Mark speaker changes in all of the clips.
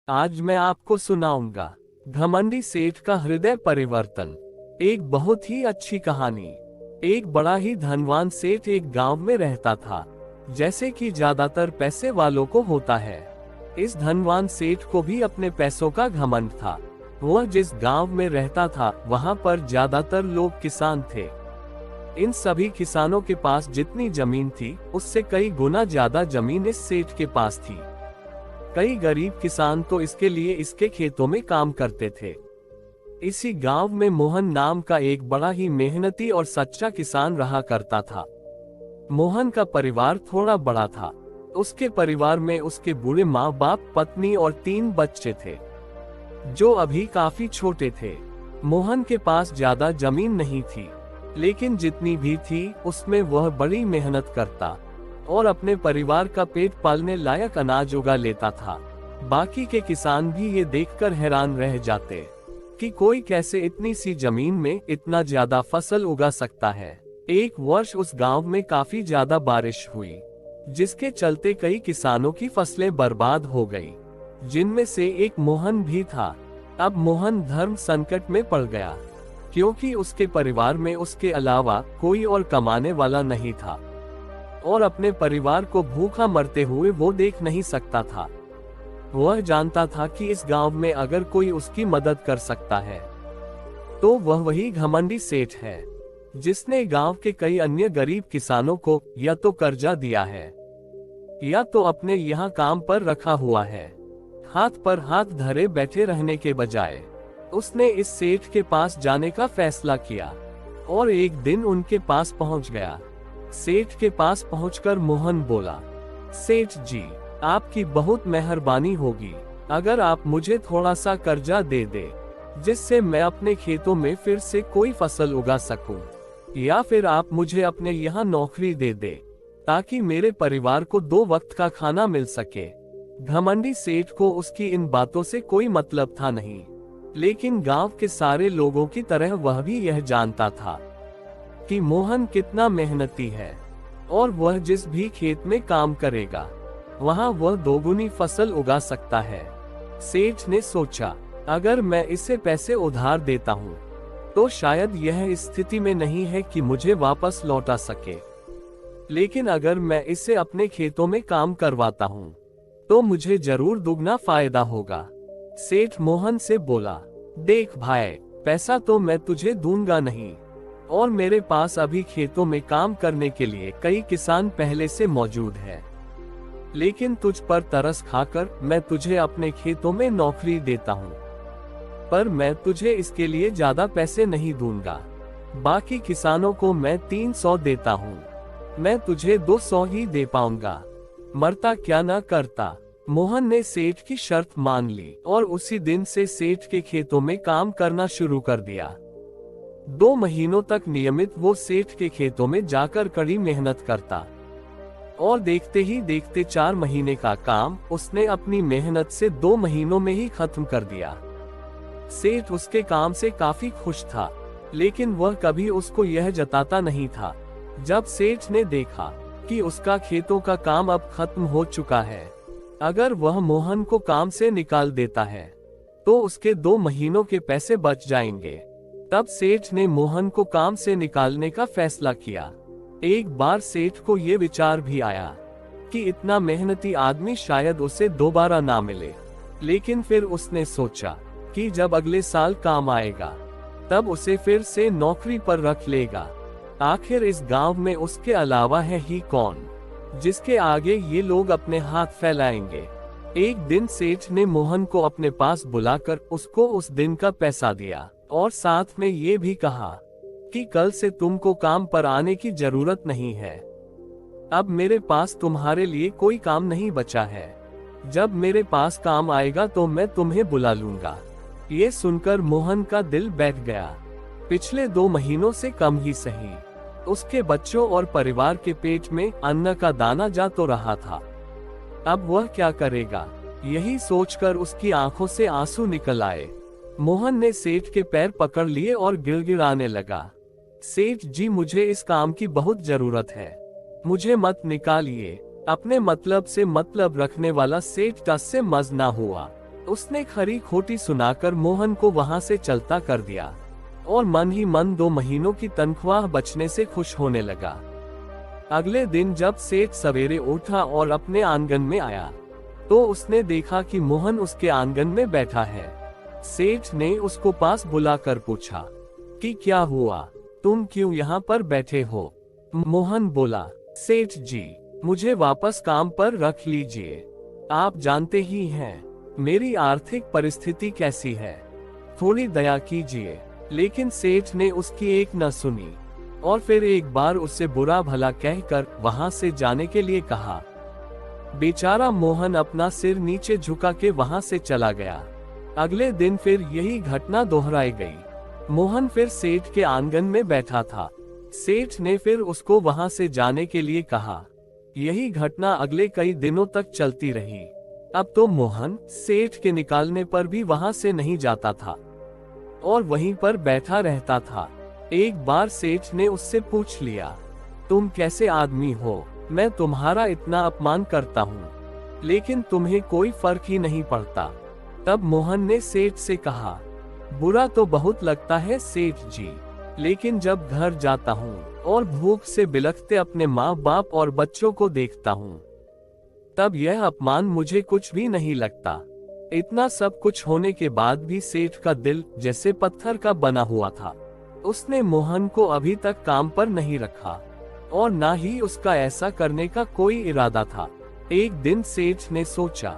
Speaker 1: आज मैं आपको सुनाऊंगा घमंडी सेठ का हृदय परिवर्तन। एक बहुत ही अच्छी कहानी। एक बड़ा ही धनवान सेठ एक गांव में रहता था, जैसे कि ज्यादातर पैसे वालों को होता है। इस धनवान सेठ को भी अपने पैसों का घमंड था। वह जिस गांव में रहता था वहां पर ज्यादातर लोग किसान थे। इन सभी किसानों के पास जितनी जमीन थी उससे कई गुना ज्यादा जमीन इस सेठ के पास थी। कई गरीब किसान तो इसके लिए इसके खेतों में काम करते थे। इसी गांव में मोहन नाम का एक बड़ा ही मेहनती और सच्चा किसान रहा करता था। मोहन का परिवार थोड़ा बड़ा था। उसके परिवार में उसके बूढ़े माँ बाप, पत्नी और 3 बच्चे थे, जो अभी काफी छोटे थे। मोहन के पास ज्यादा जमीन नहीं थी, लेकिन जितनी भी थी उसमें वह बड़ी मेहनत करता और अपने परिवार का पेट पालने लायक अनाज उगा लेता था। बाकी के किसान भी ये देखकर हैरान रह जाते कि कोई कैसे इतनी सी जमीन में इतना ज्यादा फसल उगा सकता है। एक वर्ष उस गांव में काफी ज्यादा बारिश हुई, जिसके चलते कई किसानों की फसलें बर्बाद हो गई, जिनमें से एक मोहन भी था। अब मोहन धर्म संकट में पड़ गया, क्योंकि उसके परिवार में उसके अलावा कोई और कमाने वाला नहीं था और अपने परिवार को भूखा मरते हुए वो देख नहीं सकता था। वह जानता था कि इस गांव में अगर कोई उसकी मदद कर सकता है तो वह वही घमंडी सेठ है, जिसने गांव के कई अन्य गरीब किसानों को या तो कर्जा दिया है या तो अपने यहाँ काम पर रखा हुआ है। हाथ पर हाथ धरे बैठे रहने के बजाय उसने इस सेठ के पास जाने का फैसला किया और एक दिन उनके पास पहुंच गया। सेठ के पास पहुंचकर मोहन बोला, सेठ जी, आपकी बहुत मेहरबानी होगी अगर आप मुझे थोड़ा सा कर्जा दे दे, जिससे मैं अपने खेतों में फिर से कोई फसल उगा सकूं, या फिर आप मुझे अपने यहाँ नौकरी दे दे ताकि मेरे परिवार को 2 वक्त का खाना मिल सके। घमंडी सेठ को उसकी इन बातों से कोई मतलब था नहीं, लेकिन गांव के सारे लोगों की तरह वह भी यह जानता था कि मोहन कितना मेहनती है और वह जिस भी खेत में काम करेगा वहां वह 2 गुनी फसल उगा सकता है। सेठ ने सोचा, अगर मैं इसे पैसे उधार देता हूँ तो शायद यह इस स्थिति में नहीं है कि मुझे वापस लौटा सके, लेकिन अगर मैं इसे अपने खेतों में काम करवाता हूँ तो मुझे जरूर दुगना फायदा होगा। सेठ मोहन से बोला, देख भाई, पैसा तो मैं तुझे दूंगा नहीं और मेरे पास अभी खेतों में काम करने के लिए कई किसान पहले से मौजूद है, लेकिन तुझ पर तरस खाकर मैं तुझे अपने खेतों में नौकरी देता हूँ, पर मैं तुझे इसके लिए ज्यादा पैसे नहीं दूंगा। बाकी किसानों को मैं 300 देता हूँ, मैं तुझे 200 ही दे पाऊंगा। मरता क्या ना करता। मोहन ने सेठ की शर्त मान ली और उसी दिन से सेठ के खेतों में काम करना शुरू कर दिया। 2 महीनों तक नियमित वो सेठ के खेतों में जाकर कड़ी मेहनत करता और देखते ही देखते 4 महीने का काम उसने अपनी मेहनत से 2 महीनों में ही खत्म कर दिया। सेठ उसके काम से काफी खुश था, लेकिन वह कभी उसको यह जताता नहीं था। जब सेठ ने देखा कि उसका खेतों का काम अब खत्म हो चुका है, अगर वह मोहन को काम से निकाल देता है तो उसके 2 महीनों के पैसे बच जाएंगे। तब सेठ ने मोहन को काम से निकालने का फैसला किया। एक बार सेठ को ये विचार भी आया कि इतना मेहनती आदमी शायद उसे दोबारा ना मिले, लेकिन फिर उसने सोचा कि जब अगले साल काम आएगा तब उसे फिर से नौकरी पर रख लेगा। आखिर इस गांव में उसके अलावा है ही कौन जिसके आगे ये लोग अपने हाथ फैलाएंगे। एक दिन सेठ ने मोहन को अपने पास बुलाकर उसको उस दिन का पैसा दिया और साथ में ये भी कहा कि कल से तुमको काम पर आने की जरूरत नहीं है। अब मेरे पास तुम्हारे लिए कोई काम नहीं बचा है। जब मेरे पास काम आएगा तो मैं तुम्हें बुला लूंगा। ये सुनकर मोहन का दिल बैठ गया। पिछले 2 महीनों से कम ही सही, उसके बच्चों और परिवार के पेट में अन्न का दाना जा तो रहा था। अब वह क्या करेगा, यही सोचकर उसकी आंखों से आंसू निकल आए। मोहन ने सेठ के पैर पकड़ लिए और गिड़गिड़ाने लगा, सेठ जी, मुझे इस काम की बहुत जरूरत है, मुझे मत निकालिए। अपने मतलब से मतलब रखने वाला सेठ टस से मज ना हुआ। उसने खरी खोटी सुनाकर मोहन को वहां से चलता कर दिया और मन ही मन 2 महीनों की तनख्वाह बचने से खुश होने लगा। अगले दिन जब सेठ सवेरे उठा और अपने आंगन में आया तो उसने देखा कि मोहन उसके आंगन में बैठा है। सेठ ने उसको पास बुलाकर पूछा कि क्या हुआ, तुम क्यों यहाँ पर बैठे हो? मोहन बोला, सेठ जी, मुझे वापस काम पर रख लीजिए। आप जानते ही हैं मेरी आर्थिक परिस्थिति कैसी है, थोड़ी दया कीजिए। लेकिन सेठ ने उसकी एक न सुनी और फिर एक बार उससे बुरा भला कहकर वहां से जाने के लिए कहा। बेचारा मोहन अपना सिर नीचे झुका के वहां से चला गया। अगले दिन फिर यही घटना दोहराई गई। मोहन फिर सेठ के आंगन में बैठा था। सेठ ने फिर उसको वहां से जाने के लिए कहा। यही घटना अगले कई दिनों तक चलती रही। अब तो मोहन सेठ के निकालने पर भी वहां से नहीं जाता था और वहीं पर बैठा रहता था। एक बार सेठ ने उससे पूछ लिया, तुम कैसे आदमी हो? मैं तुम्हारा इतना अपमान करता हूँ लेकिन तुम्हें कोई फर्क ही नहीं पड़ता। तब मोहन ने सेठ से कहा, बुरा तो बहुत लगता है सेठ जी, लेकिन जब घर जाता हूँ और भूख से बिलखते अपने माँ बाप और बच्चों को देखता हूँ तब यह अपमान मुझे कुछ भी नहीं लगता। इतना सब कुछ होने के बाद भी सेठ का दिल जैसे पत्थर का बना हुआ था। उसने मोहन को अभी तक काम पर नहीं रखा और ना ही उसका ऐसा करने का कोई इरादा था। एक दिन सेठ ने सोचा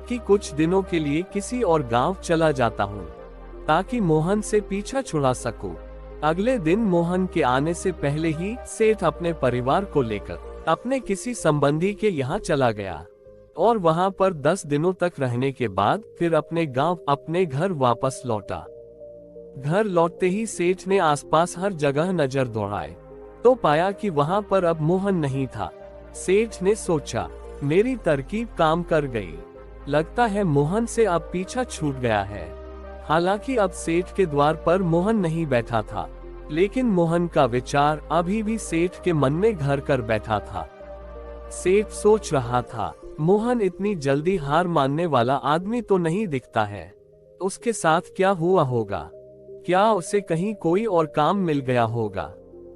Speaker 1: कि कुछ दिनों के लिए किसी और गांव चला जाता हूँ ताकि मोहन से पीछा छुड़ा सकूं। अगले दिन मोहन के आने से पहले ही सेठ अपने परिवार को लेकर अपने किसी संबंधी के यहाँ चला गया और वहां पर 10 दिनों तक रहने के बाद फिर अपने गांव अपने घर वापस लौटा। घर लौटते ही सेठ ने आसपास हर जगह नजर दौड़ाई तो पाया कि वहां पर अब मोहन नहीं था। सेठ ने सोचा, मेरी तरकीब काम कर गई, लगता है मोहन से अब पीछा छूट गया है। हालांकि अब सेठ के द्वार पर मोहन नहीं बैठा था, लेकिन मोहन का विचार अभी भी सेठ के मन में घर कर बैठा था। सेठ सोच रहा था, मोहन इतनी जल्दी हार मानने वाला आदमी तो नहीं दिखता है। उसके साथ क्या हुआ होगा? क्या उसे कहीं कोई और काम मिल गया होगा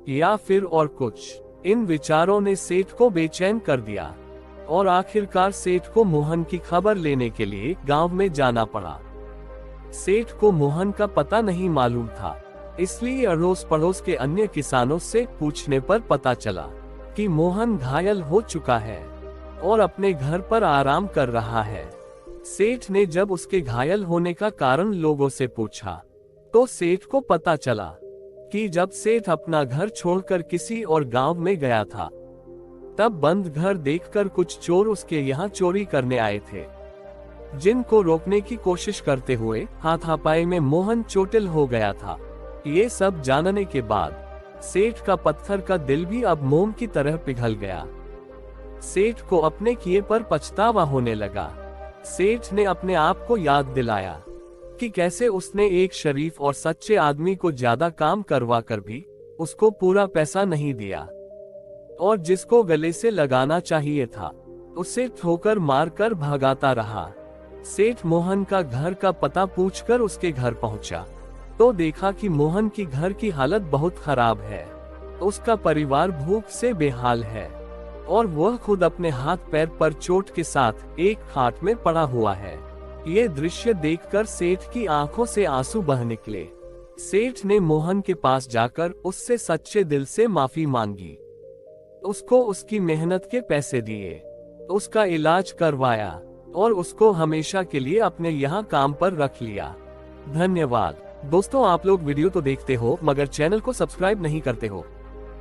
Speaker 1: या फिर और कुछ? इन विचारों ने सेठ को बेचैन कर दिया और आखिरकार सेठ को मोहन की खबर लेने के लिए गांव में जाना पड़ा। सेठ को मोहन का पता नहीं मालूम था, इसलिए अड़ोस पड़ोस के अन्य किसानों से पूछने पर पता चला कि मोहन घायल हो चुका है और अपने घर पर आराम कर रहा है। सेठ ने जब उसके घायल होने का कारण लोगों से पूछा तो सेठ को पता चला कि जब सेठ अपना घर छोड़कर किसी और गांव में गया था तब बंद घर देखकर कुछ चोर उसके यहाँ चोरी करने आए थे, जिनको रोकने की कोशिश करते हुए हाथापाई में मोहन चोटिल हो गया था। ये सब जानने के बाद सेठ का पत्थर का दिल भी अब मोम की तरह पिघल गया। सेठ को अपने किए पर पछतावा होने लगा। सेठ ने अपने आप को याद दिलाया कि कैसे उसने एक शरीफ और सच्चे आदमी को ज्यादा काम करवा कर भी उसको पूरा पैसा नहीं दिया और जिसको गले से लगाना चाहिए था उसे ठोकर मारकर भगाता रहा। सेठ मोहन का घर का पता पूछकर उसके घर पहुंचा तो देखा कि मोहन की घर की हालत बहुत खराब है। उसका परिवार भूख से बेहाल है और वह खुद अपने हाथ पैर पर चोट के साथ एक खाट में पड़ा हुआ है। ये दृश्य देखकर सेठ की आंखों से आंसू बह निकले। सेठ ने मोहन के पास जाकर उससे सच्चे दिल से माफी मांगी, उसको उसकी मेहनत के पैसे दिए, उसका इलाज करवाया और उसको हमेशा के लिए अपने यहाँ काम पर रख लिया। धन्यवाद। दोस्तों, आप लोग वीडियो तो देखते हो मगर चैनल को सब्सक्राइब नहीं करते हो,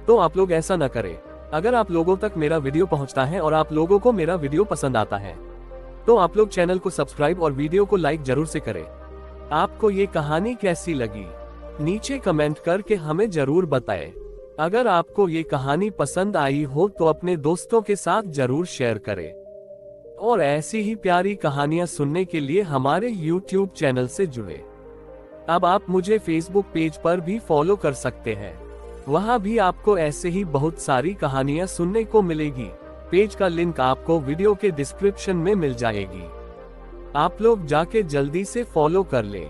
Speaker 1: तो आप लोग ऐसा न करें। अगर आप लोगों तक मेरा वीडियो पहुंचता है और आप लोगों को मेरा वीडियो पसंद आता है तो आप लोग चैनल को सब्सक्राइब और वीडियो को लाइक जरूर से करें। आपको ये कहानी कैसी लगी नीचे कमेंट करके हमें जरूर बताएं। अगर आपको ये कहानी पसंद आई हो तो अपने दोस्तों के साथ जरूर शेयर करें और ऐसी ही प्यारी कहानियां सुनने के लिए हमारे YouTube चैनल से जुड़े। अब आप मुझे Facebook पेज पर भी फॉलो कर सकते हैं, वहां भी आपको ऐसे ही बहुत सारी कहानियां सुनने को मिलेगी। पेज का लिंक आपको वीडियो के डिस्क्रिप्शन में मिल जाएगी। आप लोग जाके जल्दी से फॉलो कर ले।